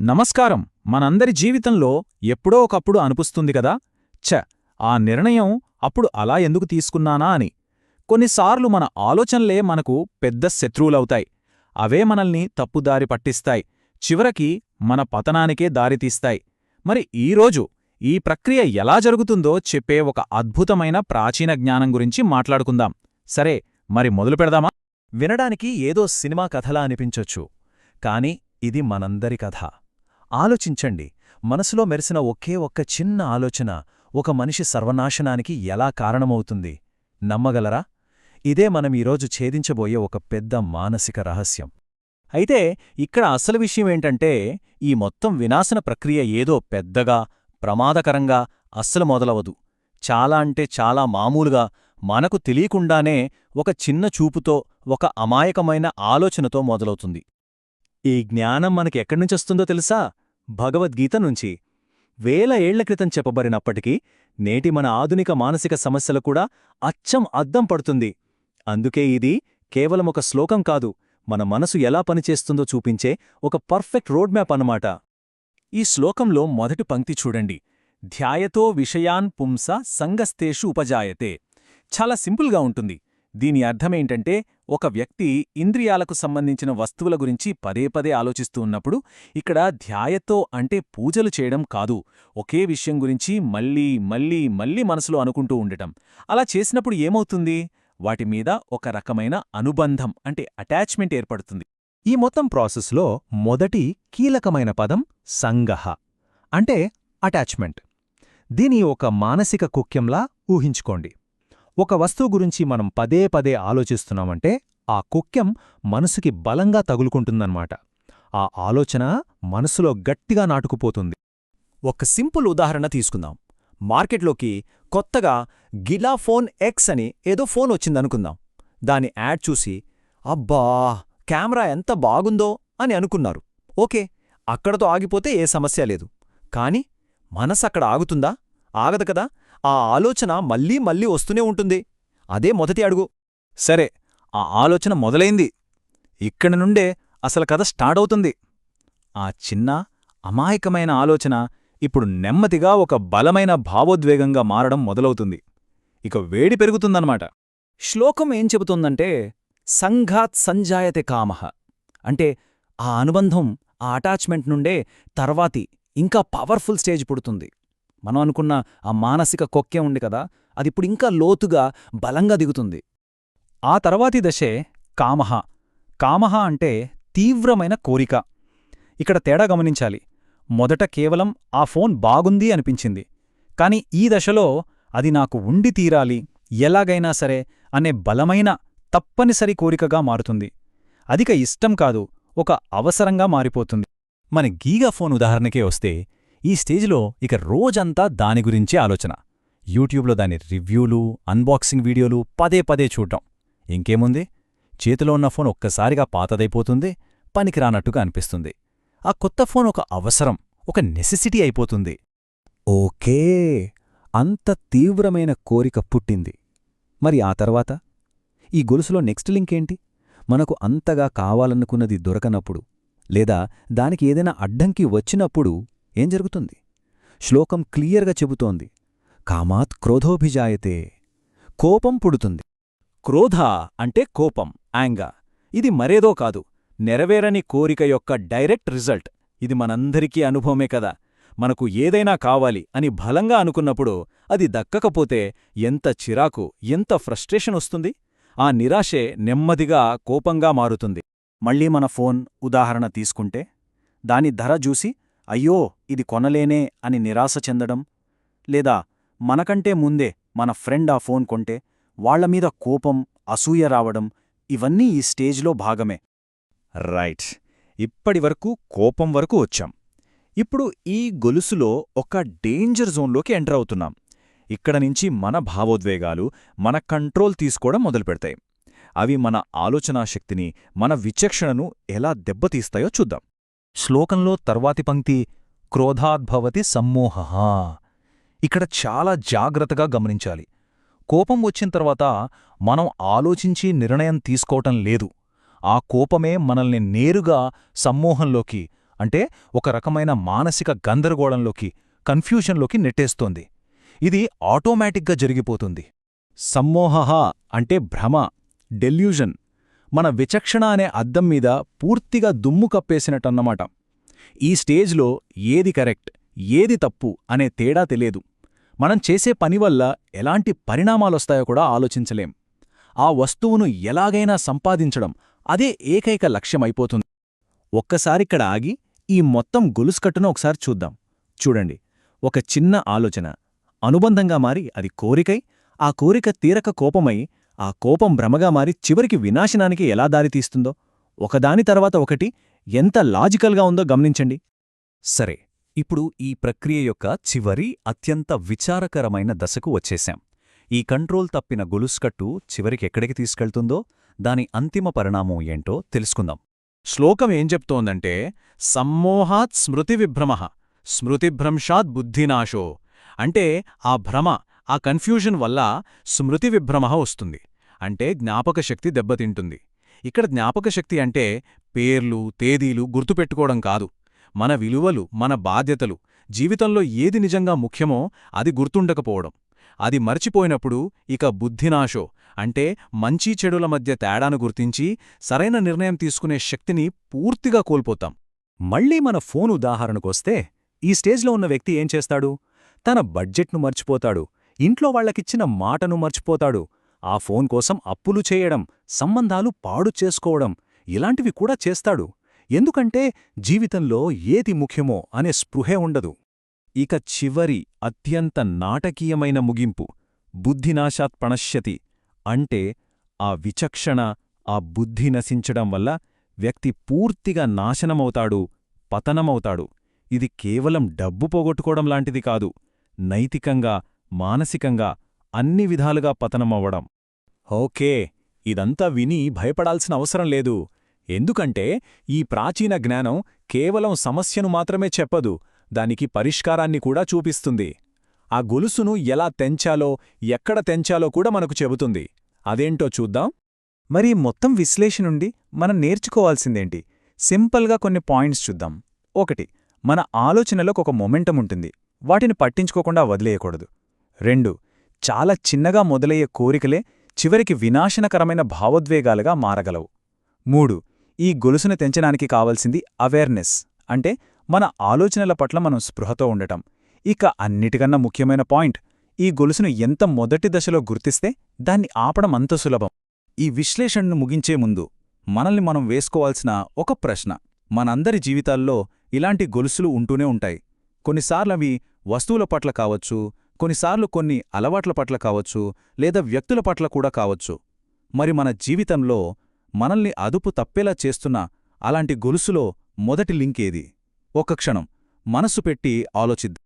నమస్కారం. మనందరి జీవితంలో ఎప్పుడో ఒకప్పుడు అనిపిస్తుంది కదా, ఆ నిర్ణయం అప్పుడు అలా ఎందుకు తీసుకున్నానా అని. కొన్నిసార్లు మన ఆలోచనలే మనకు పెద్ద శత్రువులవుతాయి. అవే మనల్ని తప్పుదారి పట్టిస్తాయి, చివరికి మన పతనానికే దారితీస్తాయి. మరి ఈరోజు ఈ ప్రక్రియ ఎలా జరుగుతుందో చెప్పే ఒక అద్భుతమైన ప్రాచీన జ్ఞానం గురించి మాట్లాడుకుందాం. సరే, మరి మొదలు పెడదామా? వినడానికి ఏదో సినిమా కథలా అనిపించొచ్చు, కాని ఇది మనందరి కథ. ఆలోచించండి, మనసులో మెరిసిన ఒకే ఒక్క చిన్న ఆలోచన ఒక మనిషి సర్వనాశనానికి ఎలా కారణమవుతుంది. నమ్మగలరా? ఇదే మనం ఈరోజు ఛేదించబోయే ఒక పెద్ద మానసిక రహస్యం. అయితే ఇక్కడ అసలు విషయమేంటంటే, ఈ మొత్తం వినాశన ప్రక్రియ ఏదో పెద్దగా, ప్రమాదకరంగా అస్సలు మొదలవదు. చాలా అంటే చాలా మామూలుగా, మనకు తెలియకుండానే ఒక చిన్న చూపుతో, ఒక అమాయకమైన ఆలోచనతో మొదలవుతుంది. ఈ జ్ఞానం మనకెక్కడ్నుంచొస్తుందో తెలుసా? భగవద్గీత నుంచి. వేల ఏళ్ల క్రితం చెప్పబడినప్పటికీ నేటి మన ఆధునిక మానసిక సమస్యలు కూడా అచ్చం అద్దం పడుతుంది. అందుకే ఇది కేవలం ఒక శ్లోకం కాదు, మన మనసు ఎలా పనిచేస్తుందో చూపించే ఒక పర్ఫెక్ట్ రోడ్ మ్యాప్ అన్నమాట. ఈ శ్లోకంలో మొదటి పంక్తి చూడండి. ధ్యాయతో విషయాన్ పుంస సంగస్తేషు ఉపజాయతే. చాలా సింపుల్గా ఉంటుంది. దీని అర్థమేంటంటే, ఒక వ్యక్తి ఇంద్రియాలకు సంబంధించిన వస్తువుల గురించి పదే పదే ఆలోచిస్తూ ఉన్నప్పుడు, ఇక్కడ ధ్యాయతో అంటే పూజలు చేయడం కాదు, ఒకే విషయం గురించి మళ్ళీ మళ్ళీ మళ్ళీ మనసులో అనుకుంటూ ఉండటం. అలా చేసినప్పుడు ఏమవుతుంది? వాటి మీద ఒక రకమైన అనుబంధం అంటే అటాచ్మెంట్ ఏర్పడుతుంది. ఈ మొత్తం ప్రాసెస్లో మొదటి కీలకమైన పదం సంగః అంటే అటాచ్మెంట్. దీని ఒక మానసిక కుక్యంలా ఊహించుకోండి. ఒక వస్తువు గురించి మనం పదే పదే ఆలోచిస్తున్నామంటే ఆ కుక్యం మనసుకి బలంగా తగులుకుంటుందన్నమాట. ఆ ఆలోచన మనసులో గట్టిగా నాటుకుపోతుంది. ఒక సింపుల్ ఉదాహరణ తీసుకుందాం. మార్కెట్లోకి కొత్తగా గిలాఫోన్ ఎక్స్ అని ఏదో ఫోన్ వచ్చిందనుకుందాం. దాని యాడ్ చూసి, అబ్బా, కెమెరా ఎంత బాగుందో అని అనుకున్నారు. ఓకే, అక్కడతో ఆగిపోతే ఏ సమస్య లేదు. కాని మనసక్కడ ఆగుతుందా? ఆగదు కదా. ఆ ఆలోచన మళ్ళీ మళ్ళీ వస్తూనే ఉంటుంది. అదే మొదటి అడుగు. సరే, ఆ ఆలోచన మొదలైంది. ఇక్కడి నుండే అసలు కథ స్టార్ట్ అవుతుంది. ఆ చిన్న అమాయకమైన ఆలోచన ఇప్పుడు నెమ్మదిగా ఒక బలమైన భావోద్వేగంగా మారడం మొదలవుతుంది. ఇక వేడి పెరుగుతుందన్నమాట. శ్లోకం ఏం చెబుతుందంటే, సంఘాత్ సంజాయతే కామః అంటే ఆ అనుబంధం, ఆ అటాచ్మెంట్ నుండే తర్వాతి ఇంకా పవర్ఫుల్ స్టేజ్ పుడుతుంది. మనం అనుకున్న ఆ మానసిక కొక్కె ఉంది కదా, అదిప్పుడు ఇంకా లోతుగా బలంగా దిగుతుంది. ఆ తర్వాతి దశే కామః. కామః అంటే తీవ్రమైన కోరిక. ఇక్కడ తేడా గమనించాలి. మొదట కేవలం ఆ ఫోన్ బాగుంది అనిపించింది. కాని ఈ దశలో అది నాకు ఉండి తీరాలి, ఎలాగైనా సరే అనే బలమైన తప్పనిసరి కోరికగా మారుతుంది. అదిక ఇష్టం కాదు, ఒక అవసరంగా మారిపోతుంది. మన గీగా ఫోన్ ఉదాహరణకే వస్తే, ఈ స్టేజ్లో ఇక రోజంతా దాని గురించే ఆలోచన. యూట్యూబ్లో దాని రివ్యూలు, అన్బాక్సింగ్ వీడియోలు పదే పదే చూడ్డం. ఇంకేముంది, చేతిలో ఉన్న ఫోన్ ఒక్కసారిగా పాతదైపోతుంది, పనికిరానట్టుగా అనిపిస్తుంది. ఆ కొత్త ఫోన్ ఒక అవసరం, ఒక నెసెసిటీ అయిపోతుంది. ఓకే, అంత తీవ్రమైన కోరిక పుట్టింది. మరి ఆ తర్వాత? ఈ గొలుసులో నెక్స్ట్ లింకేంటి? మనకు అంతగా కావాలనుకున్నది దొరకనప్పుడు, లేదా దానికి ఏదైనా అడ్డంకి వచ్చినప్పుడు ఏం జరుగుతుంది? శ్లోకం క్లియర్గా చెబుతోంది, కామాత్ క్రోధోభిజాయతే. కోపం పుడుతుంది. క్రోధ అంటే కోపం, యాంగర్. ఇది మరేదో కాదు, నెరవేరని కోరిక యొక్క డైరెక్ట్ రిజల్ట్. ఇది మనందరికీ అనుభవమే కదా. మనకు ఏదైనా కావాలి అని బలంగా అనుకున్నప్పుడు అది దక్కకపోతే ఎంత చిరాకు, ఎంత ఫ్రస్ట్రేషన్ వస్తుంది. ఆ నిరాశే నెమ్మదిగా కోపంగా మారుతుంది. మళ్ళీ మన ఫోన్ ఉదాహరణ తీసుకుంటే, దాని ధర చూసి అయ్యో ఇది కొనలేనే అని నిరాశ చెందడం, లేదా మనకంటే ముందే మన ఫ్రెండ్ ఆ ఫోన్ కొంటే వాళ్లమీద కోపం, అసూయ రావడం, ఇవన్నీ ఈ స్టేజ్లో భాగమే. రైట్, ఇప్పటివరకు కోపం వరకు వచ్చాం. ఇప్పుడు ఈ గొలుసులో ఒక డేంజర్ జోన్లోకి ఎంటర్ అవుతున్నాం. ఇక్కడ నుంచి మన భావోద్వేగాలు మన కంట్రోల్ తీసుకోవడం మొదలుపెడతాయి. అవి మన ఆలోచనాశక్తిని, మన విచక్షణను ఎలా దెబ్బతీస్తాయో చూద్దాం. శ్లోకంలో తర్వాతి పంక్తి క్రోధాద్భవతి సమ్మోహః. ఇక్కడ చాలా జాగ్రత్తగా గమనించాలి. కోపం వచ్చిన తర్వాత మనం ఆలోచించి నిర్ణయం తీసుకోవటం లేదు. ఆ కోపమే మనల్ని నేరుగా సమ్మోహంలోకి అంటే ఒక రకమైన మానసిక గందరగోళంలోకి, కన్ఫ్యూషన్లోకి నెట్టేస్తోంది. ఇది ఆటోమేటిక్గా జరిగిపోతుంది. సమ్మోహహ అంటే భ్రమ, డెల్యూజన్, మన విచక్షణ అనే అద్దం మీద పూర్తిగా దుమ్ము కప్పేసినట్టన్నమాట. ఈ స్టేజ్లో ఏది కరెక్ట్, ఏది తప్పు అనే తేడా తెలియదు. మనం చేసే పని వల్ల ఎలాంటి పరిణామాలొస్తాయో కూడా ఆలోచించలేం. ఆ వస్తువును ఎలాగైనా సంపాదించడం అదే ఏకైక లక్ష్యమైపోతుంది. ఒక్కసారిక్కడ ఆగి ఈ మొత్తం గొలుసుకట్టును ఒకసారి చూద్దాం. చూడండి, ఒక చిన్న ఆలోచన అనుబంధంగా మారి అది కోరికై, ఆ కోరిక తీరక కోపమై, ఆ కోపం భ్రమగా మారి చివరికి వినాశనానికి ఎలా దారితీస్తుందో, ఒకదాని తర్వాత ఒకటి ఎంత లాజికల్గా ఉందో గమనించండి. సరే, ఇప్పుడు ఈ ప్రక్రియ యొక్క చివరి అత్యంత విచారకరమైన దశకు వచ్చేశాం. ఈ కంట్రోల్ తప్పిన గొలుసుకట్టు చివరికెక్కడికి తీసుకెళ్తుందో, దాని అంతిమ పరిణామం ఏంటో తెలుసుకుందాం. శ్లోకం ఏం చెప్తోందంటే, సమ్మోహాత్ స్మృతివిభ్రమః స్మృతిభ్రంశాత్ బుద్ధినాశో. అంటే ఆ భ్రమ, ఆ కన్ఫ్యూజన్ వల్ల స్మృతివిభ్రమః వస్తుంది. అంటే జ్ఞాపకశక్తి దెబ్బతింటుంది. ఇక్కడ జ్ఞాపకశక్తి అంటే పేర్లు, తేదీలు గుర్తుపెట్టుకోవడం కాదు. మన విలువలు, మన బాధ్యతలు, జీవితంలో ఏది నిజంగా ముఖ్యమో అది గుర్తుండకపోవడం. అది మర్చిపోయినప్పుడు ఇక బుద్ధినాశో అంటే మంచి చెడుల మధ్య తేడాను గుర్తించి సరైన నిర్ణయం తీసుకునే శక్తిని పూర్తిగా కోల్పోతాం. మళ్ళీ మన ఫోన్ ఉదాహరణకొస్తే, ఈ స్టేజ్లో ఉన్న వ్యక్తి ఏం చేస్తాడు? తన బడ్జెట్ను మర్చిపోతాడు, ఇంట్లో వాళ్లకిచ్చిన మాటను మర్చిపోతాడు, ఆ ఫోన్ కోసం అప్పులు చేయడం, సంబంధాలు పాడు చేసుకోవడం ఇలాంటివి కూడా చేస్తాడు. ఎందుకంటే జీవితంలో ఏది ముఖ్యమో అనే స్పృహే ఉండదు. ఇక చివరి అత్యంత నాటకీయమైన ముగింపు బుద్ధినాశాత్ ప్రణశ్యతి. అంటే ఆ విచక్షణ, ఆ బుద్ధి నశించడం వల్ల వ్యక్తి పూర్తిగా నాశనమవుతాడు, పతనమవుతాడు. ఇది కేవలం డబ్బు పోగొట్టుకోవడం లాంటిది కాదు. నైతికంగా, మానసికంగా అన్ని విధాలుగా పతనమవ్వడం. ఓకే, ఇదంతా విని భయపడాల్సిన అవసరం లేదు. ఎందుకంటే ఈ ప్రాచీన జ్ఞానం కేవలం సమస్యను మాత్రమే చెప్పదు, దానికి పరిష్కారాన్ని కూడా చూపిస్తుంది. ఆ గొలుసును ఎలా తెంచాలో, ఎక్కడ తెంచాలో కూడా మనకు చెబుతుంది. అదేంటో చూద్దాం. మరి మొత్తం విశ్లేషణ నుండి మనం నేర్చుకోవాల్సిందేంటి? సింపుల్గా కొన్ని పాయింట్స్ చూద్దాం. 1. మన ఆలోచనలకు ఒక మొమెంటం ఉంటుంది, వాటిని పట్టించుకోకుండా వదిలేయకూడదు. 2. చాలా చిన్నగా మొదలయ్యే కోరికలే చివరికి వినాశనకరమైన భావోద్వేగాలుగా మారగలవు. 3. ఈ గొలుసును తెంచడానికి కావాల్సింది అవేర్నెస్, అంటే మన ఆలోచనల పట్ల మనం స్పృహతో ఉండటం. ఇక అన్నిటికన్నా ముఖ్యమైన పాయింట్, ఈ గొలుసును ఎంత మొదటి దశలో గుర్తిస్తే దాన్ని ఆపడం అంత సులభం. ఈ విశ్లేషణను ముగించే ముందు మనల్ని మనం వేసుకోవాల్సిన ఒక ప్రశ్న. మనందరి జీవితాల్లో ఇలాంటి గొలుసులు ఉంటూనే ఉంటాయి. కొన్నిసార్లవి వస్తువుల పట్ల కావచ్చు, కొన్నిసార్లు కొన్ని అలవాట్ల పట్ల కావచ్చు, లేదా వ్యక్తుల పట్ల కూడా కావచ్చు. మరి మన జీవితంలో మనల్ని అదుపు తప్పేలా చేస్తున్న అలాంటి గొలుసులో మొదటి లింక్ ఏది? ఒక్క క్షణం మనస్సు పెట్టి ఆలోచిద్దాం.